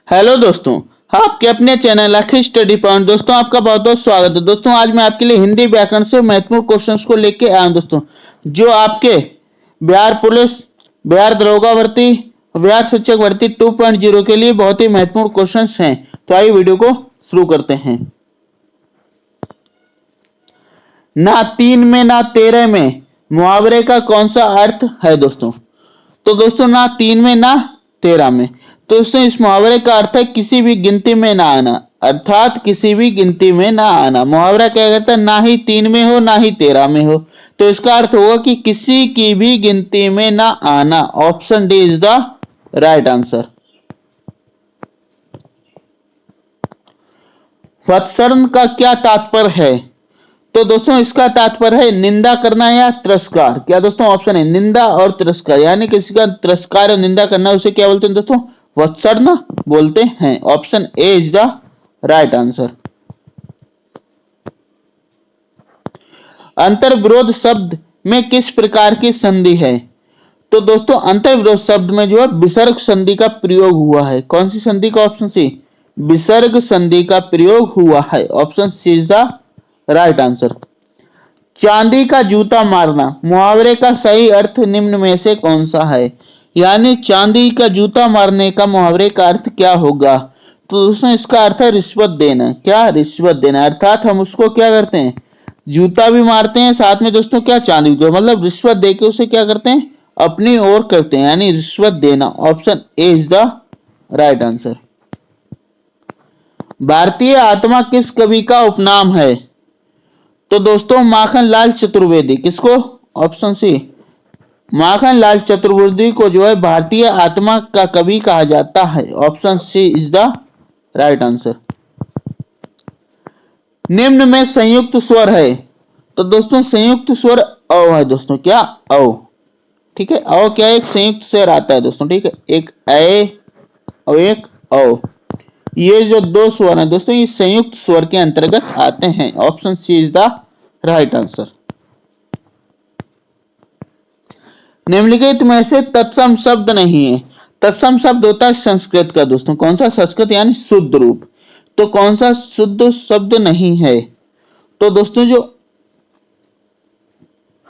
Hello दोस्तों, आपके अपने चैनल अखिल स्टडी पॉइंट दोस्तों आपका बहुत बहुत स्वागत है। दोस्तों आज मैं आपके लिए हिंदी व्याकरण से महत्वपूर्ण क्वेश्चंस को लेके आया हूं दोस्तों, जो आपके बिहार पुलिस, बिहार दरोगा भर्ती, बिहार शिक्षक भर्ती 2.0 के लिए बहुत ही महत्वपूर्ण क्वेश्चंस हैं। तो आइए वीडियो को शुरू करते हैं। ना 3 में ना 13 में मुहावरे का कौन सा अर्थ है दोस्तों? तो दोस्तों ना 3 में ना 13 में, तो दोस्तों इस मुहावरे का अर्थ है किसी भी गिनती में ना आना, अर्थात किसी भी गिनती में ना आना। मुहावरा क्या कहता है? ना ही 3 में हो ना ही 13 में हो, तो इसका अर्थ होगा कि किसी की भी गिनती में ना आना। Option D is the right answer. वत्सरण का क्या तात्पर्य है? तो दोस्तों इसका तात्पर्य है निंदा करना या तिरस्कार। क्या दोस्तों? ऑप्शन है निंदा और तिरस्कार, यानी किसी का तिरस्कार और निंदा करना, उसे क्या बोलते हैं दोस्तों? वत्सर्ण बोलते हैं। Option A is the right answer. अंतर्विरोध शब्द में किस प्रकार की संधि है? तो दोस्तों अंतर्विरोध शब्द में जो है विसर्ग संधि का प्रयोग हुआ है। कौन सी संधि का? ऑप्शन सी, विसर्ग संधि का प्रयोग हुआ है। Option C is the right answer. चांदी का जूता मारना मुहावरे का सही अर्थ निम्न में से कौन सा है? यानी चांदी का जूता मारने का मुहावरे का अर्थ क्या होगा? तो दोस्तों इसका अर्थ है रिश्वत देना। क्या? रिश्वत देना, अर्थात हम उसको क्या करते हैं? जूता भी मारते हैं, साथ में दोस्तों क्या चांदी, जो मतलब रिश्वत देके उसे क्या करते हैं? अपनी ओर करते हैं, यानी रिश्वत देना। Option A is the right answer. भारतीय आत्मा किस कवि का उपनाम है? तो दोस्तों माखनलाल चतुर्वेदी। किसको? ऑप्शन सी, माखनलाल चतुर्वेदी को जो है भारतीय आत्मा का कवि कहा जाता है। Option C is the right answer. निम्न में संयुक्त स्वर है? तो दोस्तों संयुक्त स्वर अ है दोस्तों। क्या? अ, ठीक है। अ क्या एक संयुक्त स्वर आता है दोस्तों, ठीक है। एक ए और एक औ, ये जो दो स्वर हैं दोस्तों, ये संयुक्त स्वर के अंतर्गत आते हैं। Option C is the right answer. निम्नलिखित में से तत्सम शब्द नहीं है। तत्सम शब्द होता है संस्कृत का दोस्तों। कौन सा? संस्कृत यानी शुद्ध रूप। तो कौन सा शुद्ध शब्द नहीं है? तो दोस्तों जो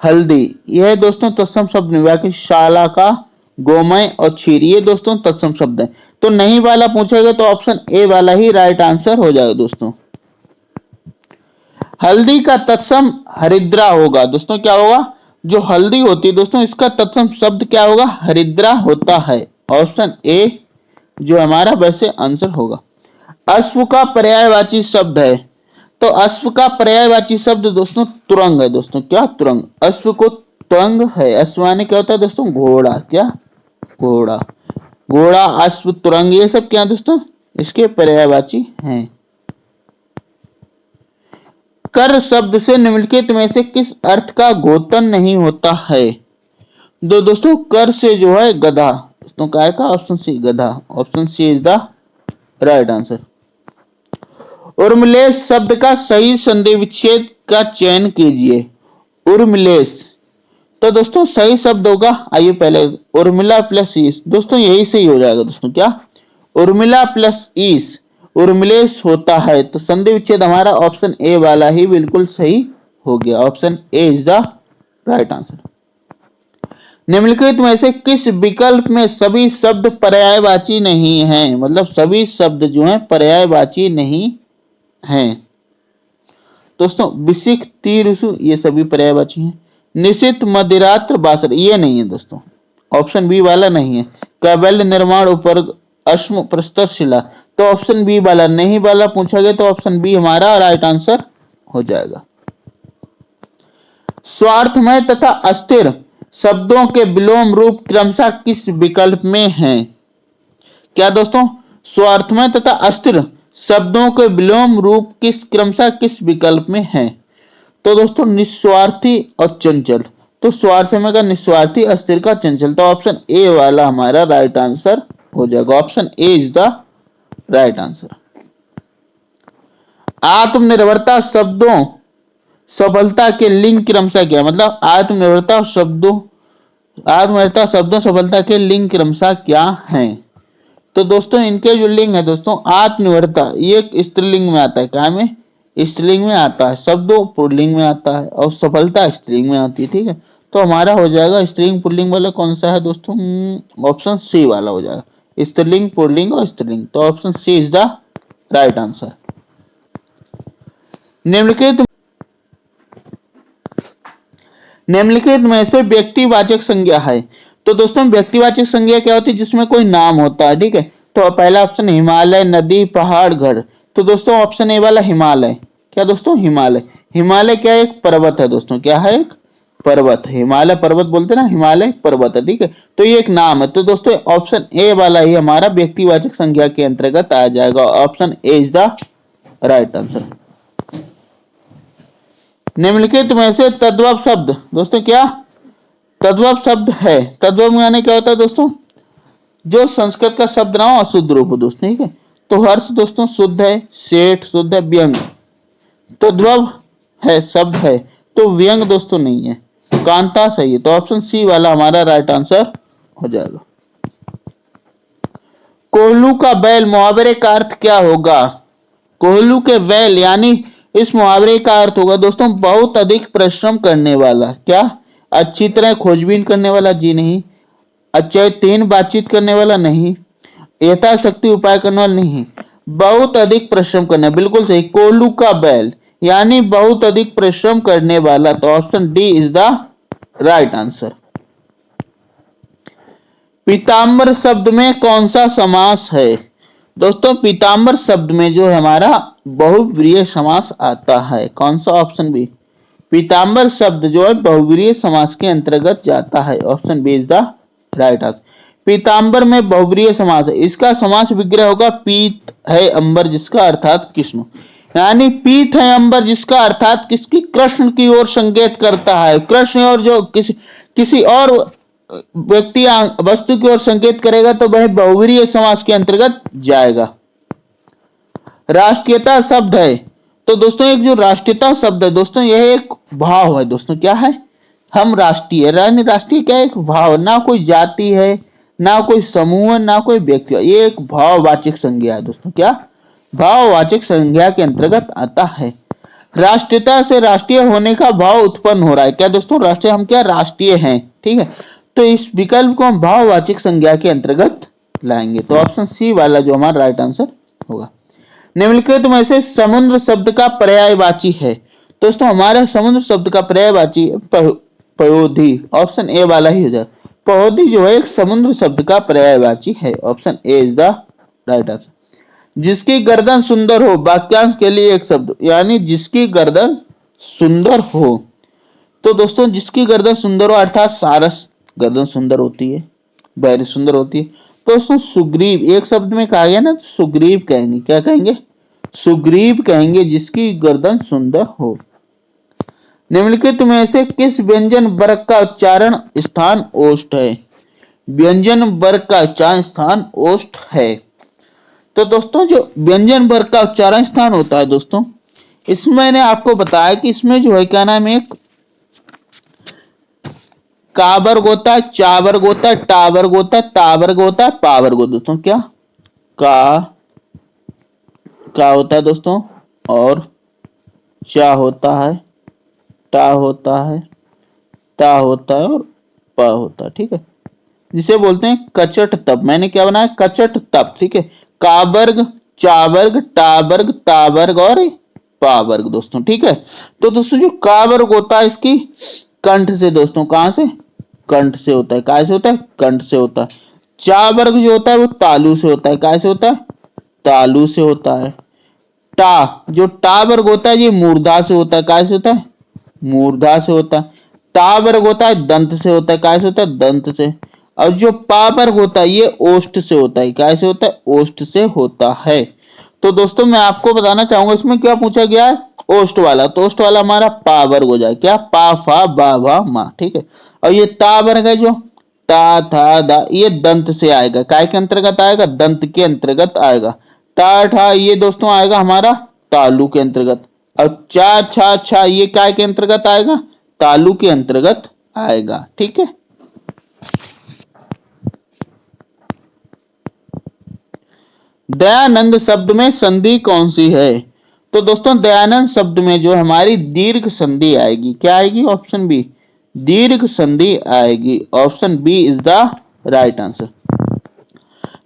हल्दी, यह दोस्तों तत्सम शब्द नहीं। बाकी शाला का, गोमय और क्षीर, ये दोस्तों तत्सम शब्द है। तो नहीं वाला पूछेगा तो ऑप्शन ए वाला ही राइट आंसर हो जाएगा दोस्तों। हल्दी का तत्सम हरिद्रा होगा दोस्तों। क्या होगा? जो हल्दी होती है दोस्तों, इसका तत्सम शब्द क्या होगा? हरिद्रा होता है। ऑप्शन ए जो हमारा वैसे आंसर होगा। अश्व का पर्यायवाची शब्द है? तो अश्व का पर्यायवाची शब्द दोस्तों तुरंग है दोस्तों। क्या? तुरंग। अश्व को तुरंग है। अश्व यानी क्या होता है दोस्तों? घोड़ा। क्या? घोड़ा। घोड़ा, अश्व, तुरंग, ये सब क्या दोस्तों इसके पर्यायवाची हैं। कर शब्द से निम्नलिखित में से किस अर्थ का गोतन नहीं होता है? दोस्तों कर से जो है गधा दोस्तों, क्या का? ऑप्शन सी गधा। Option C is the right answer. Urmilesh शब्द का सही संधि विच्छेद का चयन कीजिए। उर्मिलेश, तो दोस्तों सही शब्द होगा, आइए पहले उर्मिला प्लस ईस, दोस्तों यही सही हो जाएगा दोस्तों। क्या? उर्मिला प्लस ईस उर्मिलेश होता है। तो संधि विच्छेद हमारा ऑप्शन ए वाला ही बिल्कुल सही हो गया। Option A is the right answer. निम्नलिखित में से किस विकल्प में सभी शब्द पर्यायवाची नहीं हैं? मतलब सभी शब्द जो हैं पर्यायवाची नहीं हैं। दोस्तों विशिख, तीरसु, ये सभी पर्यायवाची हैं। निशित, मदिरात्र, बासर, ये नहीं है दोस्तों। ऑप्शन बी वाला नहीं है। कैबल्य, निर्माण, उपवर्ग, अश्म, प्रस्तर, शिला, तो ऑप्शन बी वाला नहीं वाला पूछा गया, तो ऑप्शन बी हमारा राइट आंसर हो जाएगा। स्वार्थमय तथा अस्थिर शब्दों के विलोम रूप क्रमशः किस विकल्प में हैं? क्या दोस्तों? स्वार्थमय तथा अस्थिर शब्दों के विलोम रूप किस क्रमशः किस विकल्प में हैं? तो दोस्तों निस्वार्थी और चंचल। तो स्वार्थमय का निस्वार्थी, अस्थिर का चंचल, तो ऑप्शन ए वाला हमारा राइट आंसर हो जाएगा। Option A is the right answer. आत्मनिर्भरता शब्दों सफलता के लिंग क्रमशः क्या? मतलब आत्मनिर्भरता शब्दों सफलता के लिंग क्रमशः क्या हैं? तो दोस्तों इनके जो लिंग है दोस्तों आत्मनिर्भरता, ये एक स्त्रीलिंग में आता है, क्या में स्त्रीलिंग में आता है, शब्दों पुल्लिंग में आता है और सफलता स्त्रीलिंग में आती है। ठीक है, तो हमारा हो जाएगा स्त्रीलिंग पुल्लिंग वाला कौन सा है दोस्तों, ऑप्शन सी वाला हो जाएगा, स्त्रीलिंग पुल्लिंग और स्त्रीलिंग। तो option C is the right answer. निम्नलिखित निम्नलिखित में से व्यक्तिवाचक संज्ञा है। तो दोस्तों व्यक्तिवाचक संज्ञा क्या होती है, जिसमें कोई नाम होता है। ठीक है, तो पहला ऑप्शन हिमालय, नदी, पहाड़, घर। तो दोस्तों ऑप्शन ए वाला हिमालय, क्या दोस्तों हिमालय, हिमालय क्या एक पर्वत है दोस्तों, क्या है एक पर्वत, हिमालय पर्वत बोलते ना, हिमालय पर्वत है। ठीक है, तो ये एक नाम है। तो दोस्तों ऑप्शन ए वाला ही हमारा व्यक्तिवाचक संज्ञा के अंतर्गत आ जाएगा, option A is the right answer. निम्नलिखित में से तद्भव शब्द, दोस्तों क्या तद्भव शब्द है, तद्भव यानी क्या होता है दोस्तों, जो संस्कृत का शब्द ना हो अशुद्ध रूप हो दोस्तों। ठीक है, तो हर्ष दोस्तों शुद्ध है, सेठ शुद्ध है, व्यंग तद्भव है शब्द है, तो व्यंग दोस्तों नहीं है, कांता सही है। तो ऑप्शन सी वाला हमारा राइट आंसर हो जाएगा। कोल्हू का बैल मुहावरे का अर्थ क्या होगा, कोल्हू के बैल यानी इस मुहावरे का अर्थ होगा दोस्तों बहुत अधिक परिश्रम करने वाला, क्या अच्छी तरह खोजबीन करने वाला, जी नहीं, अच्छा तीन बातचीत करने वाला नहीं, यथाशक्ति उपाय करने वाला नहीं, बहुत अधिक परिश्रम करना, बिल्कुल सही, कोल्हू का बैल यानी बहुत अधिक परिश्रम करने वाला। तो option D is the right answer. पीताम्बर शब्द में कौन सा समास है, दोस्तों पीताम्बर शब्द में जो है हमारा बहुव्रीहि समास आता है, कौन सा, ऑप्शन बी, पीताम्बर शब्द जो है बहुव्रीहि समास के अंतर्गत जाता है, option B is the right answer. पीताम्बर में बहुव्रीहि समास है, इसका समास विग्रह होगा पीत है अंबर जिसका अर्थात कृष्ण, यानी पीत है अंबर जिसका अर्थात किसकी, कृष्ण की ओर संकेत करता है, कृष्ण और जो किसी और व्यक्ति वस्तु की ओर संकेत करेगा तो वह बहुव्रीहि समास के अंतर्गत जाएगा। राष्ट्रीयता शब्द है, तो दोस्तों एक जो राष्ट्रीयता शब्द है दोस्तों यह एक भाव है दोस्तों, क्या है, हम राष्ट्रीय, राष्ट्रीय क्या एक भाव, ना कोई जाति है, ना कोई समूह, ना कोई व्यक्ति, ये एक भाववाचक संज्ञा है दोस्तों, क्या भाववाचक संज्ञा के अंतर्गत आता है। राष्ट्रीयता से राष्ट्रीय होने का भाव उत्पन्न हो रहा है, क्या दोस्तों राष्ट्रीय, हम क्या राष्ट्रीय हैं। ठीक है, तो इस विकल्प को हम भाववाचक संज्ञा के अंतर्गत लाएंगे, तो ऑप्शन सी वाला जो हमारा राइट आंसर होगा। निम्नलिखित में से समुद्र शब्द का पर्यायवाची है, दोस्तों हमारे समुद्र शब्द का पर्यायवाची पयोधी, ऑप्शन ए वाला ही हो जाए, पयोधी जो है एक समुद्र शब्द का पर्यायवाची है, option A is the right answer. जिसकी गर्दन सुंदर हो, वाक्यांश के लिए एक शब्द, यानी जिसकी गर्दन सुंदर हो, तो दोस्तों जिसकी गर्दन सुंदर हो अर्थात सारस गर्दन सुंदर होती है, बैरी सुंदर होती है, तो दोस्तों सुग्रीव एक शब्द में कहा गया ना, तो सुग्रीव कहेंगे, क्या कहेंगे, सुग्रीव कहेंगे जिसकी गर्दन सुंदर हो। निम्नलिखित में से किस व्यंजन वर्ग का उच्चारण स्थान ओष्ठ है, व्यंजन वर्ग का उच्चारण स्थान ओष्ठ है। तो दोस्तों जो व्यंजन वर्ग का उच्चारण स्थान होता है दोस्तों, इसमें मैंने आपको बताया कि इसमें जो है क्या नाम है, एक का वर्ग होता है, चा वर्ग होता है, टा वर्ग होता है, ता वर्ग होता है, पा वर्ग होता है दोस्तों, क्या का होता है दोस्तों, और चा होता है, टा होता है, ता होता है और पा होता है। ठीक है, जिसे बोलते हैं कचट तप, मैंने क्या बनाया कचट तप। ठीक है, का वर्ग, चा वर्ग, टा वर्ग, ता वर्ग और पा वर्ग दोस्तों। ठीक है, तो दोस्तों जो का वर्ग होता है इसकी कंठ से दोस्तों, कहां से, कंठ से होता है, काय से होता है, कंठ से होता है। चा वर्ग जो होता है वो तालु से होता है, काय से होता है, तालु से होता है। जो टा वर्ग होता है ये मूर्धा से होता है, काय से होता है, मूर्धा से होता है। ता वर्ग होता है दंत से होता है, काय से होता है, दंत से। और जो पा वर्ग होता है ये ओष्ठ से होता है, काय से होता है, ओष्ठ से होता है। तो दोस्तों मैं आपको बताना चाहूंगा इसमें क्या पूछा गया है, ओष्ठ वाला, तो ओष्ठ वाला हमारा पा वर्ग हो जाए, क्या पा फा बा भा मा। ठीक है, और ये ता वर्ग है जो ता था दा, ये दंत से आएगा, काय के अंतर्गत आएगा, दंत के अंतर्गत आएगा। टा ठा ये दोस्तों आएगा हमारा तालु के अंतर्गत, और चा छा छा ये काय के अंतर्गत आएगा, तालु के अंतर्गत आएगा। ठीक है, दयानंद शब्द में संधि कौन सी है? तो दोस्तों दयानंद शब्द में जो हमारी दीर्घ संधि आएगी, क्या आएगी? ऑप्शन बी, दीर्घ संधि आएगी। Option B is the right answer.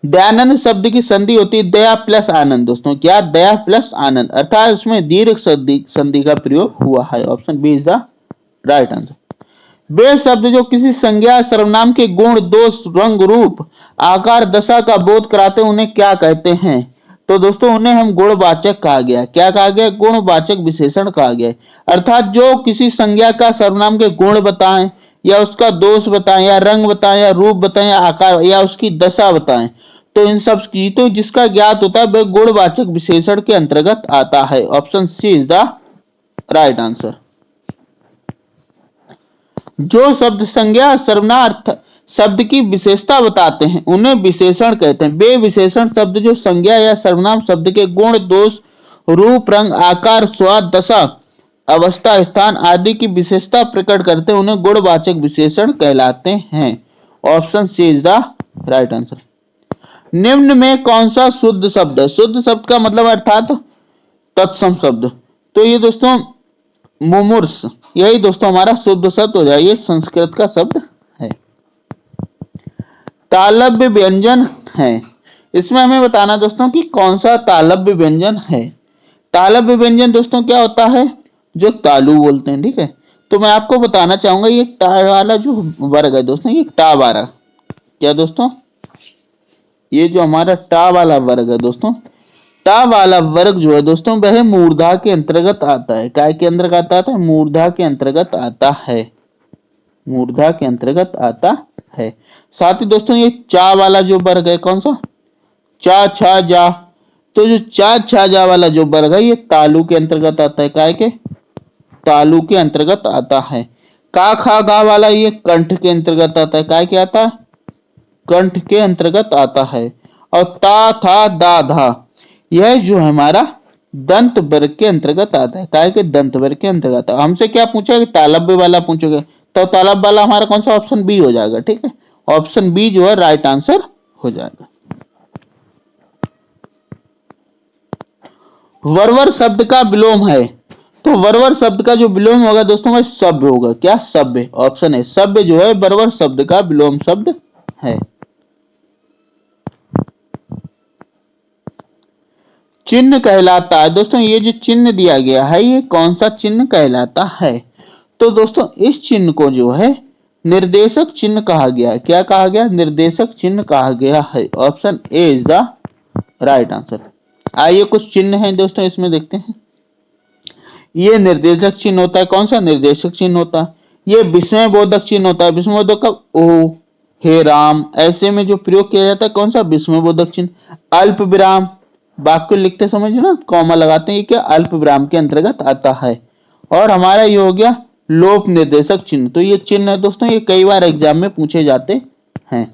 Dayanand शब्द की संधि होती है दया प्लस आनंद। दोस्तों क्या? दया प्लस आनंद, अर्थात उसमें दीर्घ संधि का प्रयोग हुआ है। Option B is the right answer. वे शब्द जो किसी संज्ञा सर्वनाम के गुण, दोष, रंग, रूप, आकार, दशा का बोध कराते उन्हें क्या कहते हैं? तो दोस्तों उन्हें हम गुणवाचक कहा गया। क्या कहा गया? गुणवाचक विशेषण कहा गया। अर्थात जो किसी संज्ञा का सर्वनाम के गुण बताएं, या उसका दोष बताएं, या रंग बताएं, या रूप बताएं, या आकार, या उसकी दशा बताएं, तो इन सब की तो जिसका ज्ञात होता है वह गुणवाचक विशेषण के अंतर्गत आता है। Option C is the right answer. जो शब्द संज्ञा सर्वनार्थ शब्द की विशेषता बताते हैं उन्हें विशेषण कहते हैं। वे विशेषण शब्द जो संज्ञा या सर्वनाम शब्द के गुण, दोष, रूप, रंग, आकार, स्वाद, दशा, अवस्था, स्थान आदि की विशेषता प्रकट करते हैं उन्हें गुणवाचक विशेषण कहलाते हैं। Option C is the right answer. निम्न में कौन सा शुद्ध शब्द है? शुद्ध शब्द का मतलब अर्थात तत्सम शब्द। तो ये दोस्तों मुमूर्ष, यही दोस्तों हमारा शुद्ध शब्द हो जाए। ये संस्कृत का शब्द है। तालव्य व्यंजन है, इसमें हमें बताना दोस्तों कि कौन सा तालव्य व्यंजन है। तालव्य व्यंजन दोस्तों क्या होता है? जो तालु बोलते हैं, ठीक है। तो मैं आपको बताना चाहूंगा ये टा वाला जो वर्ग है दोस्तों, ये टा वाला क्या दोस्तों, ये जो हमारा टा वाला वर्ग है दोस्तों, टा वाला वर्ग जो है दोस्तों वह मूर्धा के अंतर्गत आता है। काय के अंतर्गत आता है? मूर्धा के अंतर्गत आता है। मूर्धा के अंतर्गत आता है। साथ ही दोस्तों ये चा वाला जो वर्ग है, कौन सा? चा छा जा, तो जो चा छा जा वाला जो वर्ग है ये तालु के अंतर्गत आता है। काय के? तालु के अंतर्गत आता है। का खा गा वाला ये कंठ के अंतर्गत आता है। काय के आता है? कंठ के अंतर्गत आता है। और ता था दा धा यह जो हमारा दंत वर्ग के अंतर्गत आता है। काय के? दंत वर्ग के अंतर्गत। हमसे क्या पूछा है? तालव्य वाला पूछोगे, तो तालव्य वाला हमारा कौन सा? ऑप्शन बी हो जाएगा, ठीक है। ऑप्शन बी जो है राइट आंसर हो जाएगा। वरवर शब्द का विलोम है, तो वरवर शब्द का जो विलोम होगा दोस्तों वह सभ्य होगा। क्या? सभ्य। ऑप्शन है सभ्य जो है वरवर शब्द का विलोम शब्द है। चिन्ह कहलाता है, दोस्तों ये जो चिन्ह दिया गया है ये कौन सा चिन्ह कहलाता है? तो दोस्तों इस चिन्ह को जो है निर्देशक चिन्ह कहा गया है। क्या कहा गया? निर्देशक चिन्ह कहा गया है। Option A is the right answer. आइए कुछ चिन्ह हैं दोस्तों इसमें देखते हैं। ये निर्देशक चिन्ह होता है। कौन सा निर्देशक चिन्ह होता है? ये विस्मय बोधक चिन्ह होता है। विस्मय बोधक का ओ, हे राम, ऐसे में जो प्रयोग किया जाता है कौन सा? विस्मय बोधक चिन्ह। अल्प विराम, वाक्य लिखते समय जो ना कॉमा लगाते हैं, ये क्या? अल्प विराम के अंतर्गत आता है। और हमारा ये हो गया लोप निर्देशक चिन्ह। तो ये चिन्ह है दोस्तों, ये कई बार एग्जाम में पूछे जाते हैं।